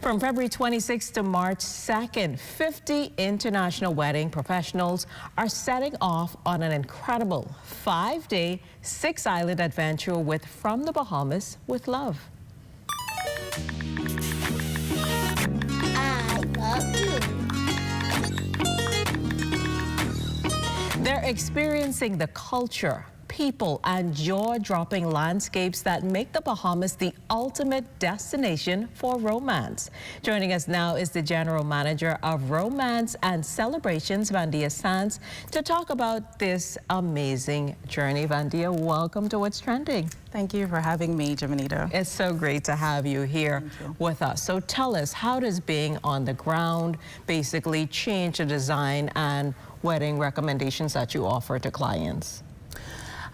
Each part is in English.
From February 26th to March 2nd, 50 international wedding professionals are setting off on an incredible 5-day, 6-island adventure with From the Bahamas with Love. I love you. They're experiencing the culture, people, and jaw-dropping landscapes that make the Bahamas the ultimate destination for romance. Joining us now is the General Manager of Romance and Celebrations, Vandia Sands, to talk about this amazing journey. Vandia, welcome to What's Trending. Thank you for having me, Jimenita. It's so great to have you here with us. So tell us, how does being on the ground basically change the design and wedding recommendations that you offer to clients?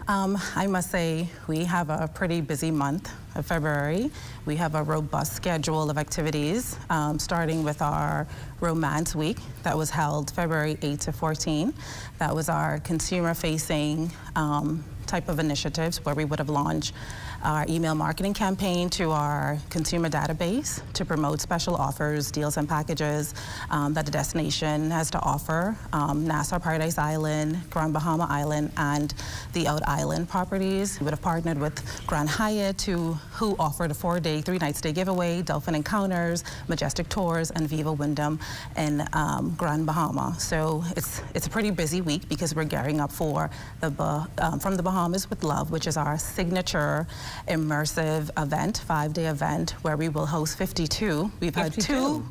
I must say we have a pretty busy month of February. We have a robust schedule of activities, starting with our Romance Week that was held February 8 to 14. That was our consumer-facing type of initiatives where we would have launched our email marketing campaign to our consumer database to promote special offers, deals, and packages that the destination has to offer. Nassau Paradise Island, Grand Bahama Island, and the Out Island properties. We would have partnered with Grand Hyatt who offered a 4-day, 3-night stay giveaway, Dolphin Encounters, Majestic Tours, and Viva Wyndham in Grand Bahama. So it's a pretty busy week because we're gearing up for the From the Bahamas with Love, which is our signature immersive event, 5-day event where we will host 52. We've had two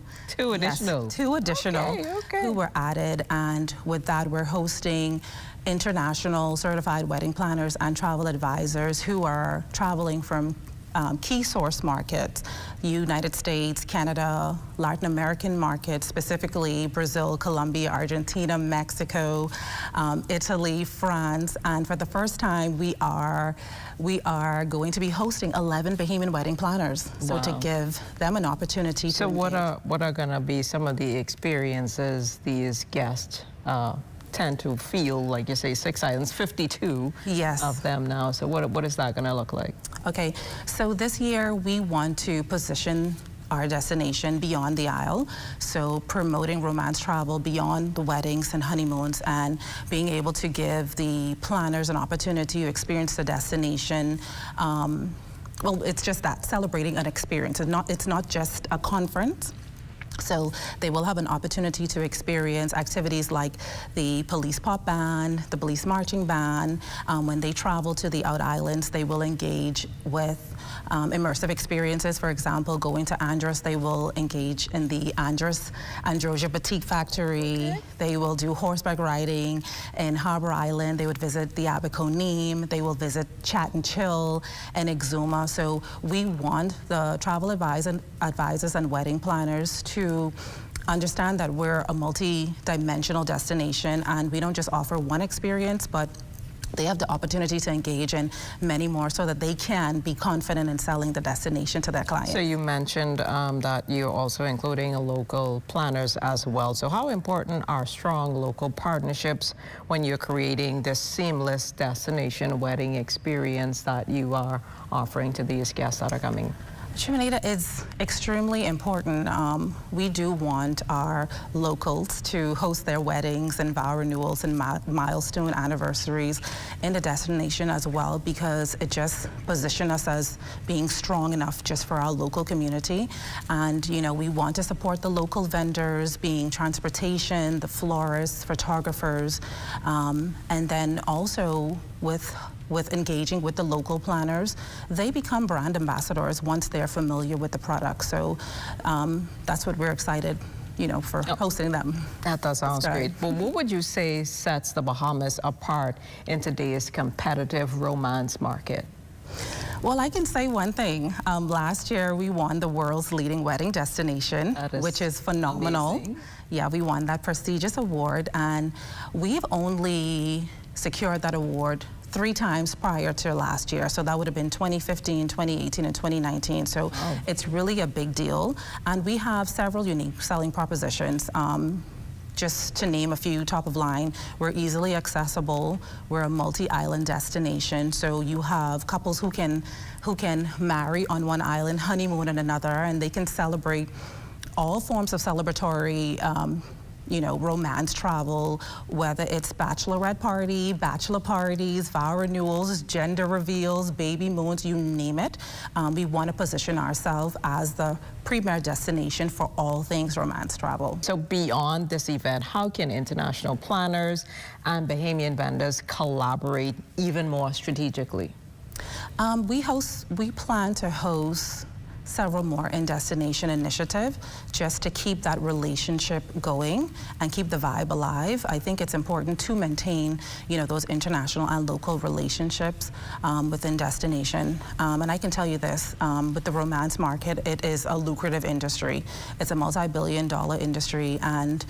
additional. Yes, two additional who were added, and with that we're hosting international certified wedding planners and travel advisors who are traveling from key source markets, United States, Canada, Latin American markets, specifically Brazil, Colombia, Argentina, Mexico, Italy, France, and for the first time we are going to be hosting 11 Bahamian wedding planners. So to give them an opportunity to what are going to be some of the experiences these guests tend to feel? Like you say, 6 islands, 52 of them now. So what is that going to look like? Okay, so this year we want to position our destination beyond the aisle, so promoting romance travel beyond the weddings and honeymoons and being able to give the planners an opportunity to experience the destination. Well, it's just that, celebrating an experience. It's not just a conference. So they will have an opportunity to experience activities like the police pop band, the police marching band. When they travel to the Out Islands, they will engage with immersive experiences. For example, going to Andros, they will engage in the Androsia Boutique Factory. They will do horseback riding in Harbor Island. They would visit the Aberconeem. They will visit Chat and Chill and Exuma. So we want the travel advisors and wedding planners to understand that we're a multi-dimensional destination, and we don't just offer one experience, but they have the opportunity to engage in many more so that they can be confident in selling the destination to their clients. So you mentioned that you're also including local planners as well. So how important are strong local partnerships when you're creating this seamless destination wedding experience that you are offering to these guests that are coming? Jimenita, is extremely important. We do want our locals to host their weddings and vow renewals and milestone anniversaries in the destination as well, because it just positions us as being strong enough just for our local community. And you know, we want to support the local vendors, being transportation, the florists, photographers, and then also with engaging with the local planners. They become brand ambassadors once they're familiar with the product. So that's what we're excited, you know, for hosting them. That sounds great. Well, what would you say sets the Bahamas apart in today's competitive romance market? Well, I can say one thing. Last year, we won the world's leading wedding destination, which is phenomenal. Amazing. Yeah, we won that prestigious award, and we've only secured that award 3 times prior to last year. So that would have been 2015, 2018, and 2019. So it's really a big deal. And we have several unique selling propositions. Just to name a few top of line, we're easily accessible. We're a multi-island destination. So you have couples who can marry on one island, honeymoon on another, and they can celebrate all forms of celebratory you know, romance travel, whether it's bachelorette party, bachelor parties, vow renewals, gender reveals, baby moons, you name it. We want to position ourselves as the premier destination for all things romance travel. So beyond this event, how can international planners and Bahamian vendors collaborate even more strategically? We plan to host several more in-destination initiatives just to keep that relationship going and keep the vibe alive. I think it's important to maintain, you know, those international and local relationships within destination. And I can tell you this, with the romance market, it is a lucrative industry. It's a multi-billion-dollar industry, and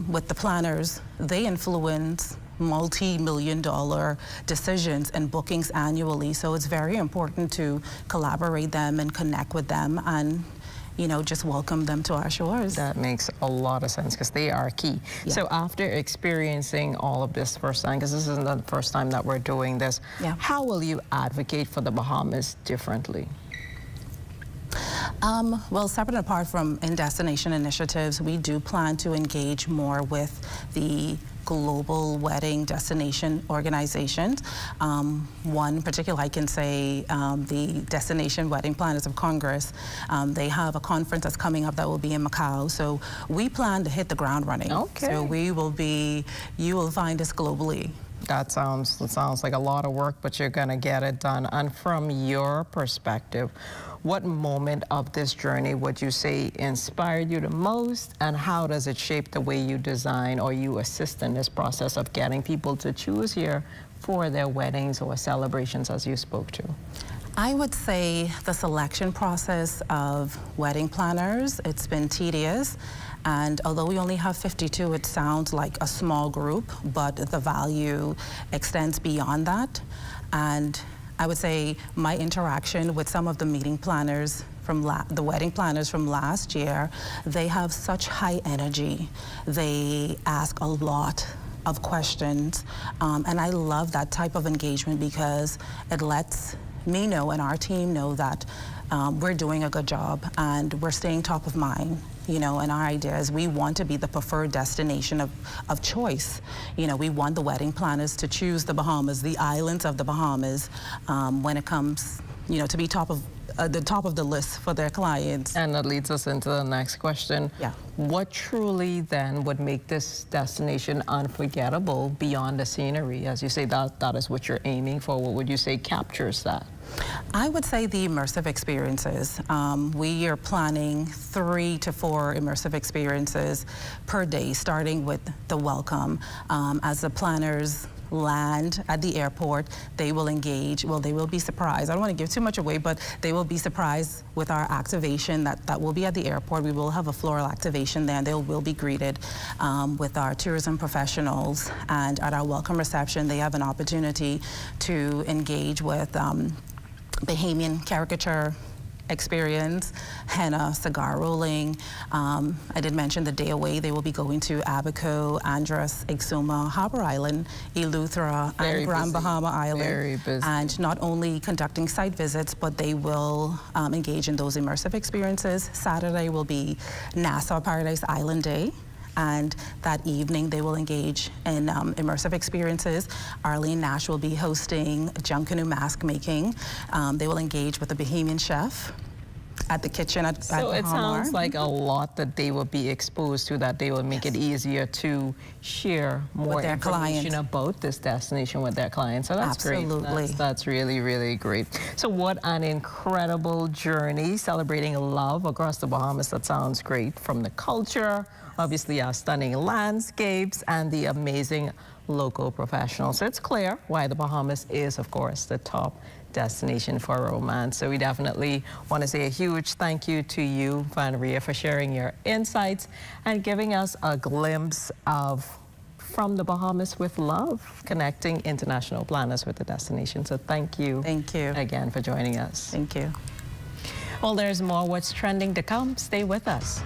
with the planners, they influence multi-million-dollar decisions and bookings annually. So it's very important to collaborate them and connect with them and, you know, just welcome them to our shores. That makes a lot of sense because they are key. Yeah. So after experiencing all of this firsthand, because this isn't the first time that we're doing this, yeah, how will you advocate for the Bahamas differently? Well, separate and apart from in-destination initiatives, we do plan to engage more with the global wedding destination organizations. One particular, I can say, the Destination Wedding Planners of Congress. They have a conference that's coming up that will be in Macau. So we plan to hit the ground running. Okay. So you will find us globally. That sounds like a lot of work, but you're going to get it done. And from your perspective, what moment of this journey would you say inspired you the most, and how does it shape the way you design or you assist in this process of getting people to choose here for their weddings or celebrations, as you spoke to? I would say the selection process of wedding planners, it's been tedious. And although we only have 52, it sounds like a small group, but the value extends beyond that. And I would say my interaction with some of the meeting planners from the wedding planners from last year, they have such high energy. They ask a lot of questions. And I love that type of engagement because it lets me know and our team know that we're doing a good job and we're staying top of mind. You know, and our idea is we want to be the preferred destination of choice. You know, we want the wedding planners to choose the Bahamas, the islands of the Bahamas, when it comes, you know, to be the top of the list for their clients. And that leads us into the next question. Yeah. What truly then would make this destination unforgettable beyond the scenery? As you say, that is what you're aiming for. What would you say captures that? I would say the immersive experiences. We are planning 3 to 4 immersive experiences per day, starting with the welcome. As the planners land at the airport, they will engage, well, they will be surprised. I don't want to give too much away, but they will be surprised with our activation that will be at the airport. We will have a floral activation there, and they will be greeted with our tourism professionals. And at our welcome reception, they have an opportunity to engage with Bahamian caricature experience, henna, cigar rolling. I did mention the day away. They will be going to Abaco, Andros, Exuma, Harbor Island, Eleuthera, and Grand Bahama Island. Very busy. And not only conducting site visits, but they will engage in those immersive experiences. Saturday will be Nassau Paradise Island Day. And that evening, they will engage in immersive experiences. Arlene Nash will be hosting junk canoe mask making. They will engage with a Bahamian chef at the kitchen at So Bahamar. It sounds like a lot that they will be exposed to, that they will make it easier to share more with their information clients about this destination with their clients. So that's Absolutely. Great. That's really, really great. So what an incredible journey celebrating love across the Bahamas. That sounds great. From the culture, obviously our stunning landscapes, and the amazing local professionals. So it's clear why the Bahamas is, of course, the top destination for romance. So we definitely want to say a huge thank you to you, Vandia, for sharing your insights and giving us a glimpse of From the Bahamas with Love, connecting international planners with the destination. So thank you. Thank you again for joining us. Thank you. Well, there's more What's Trending to come. Stay with us.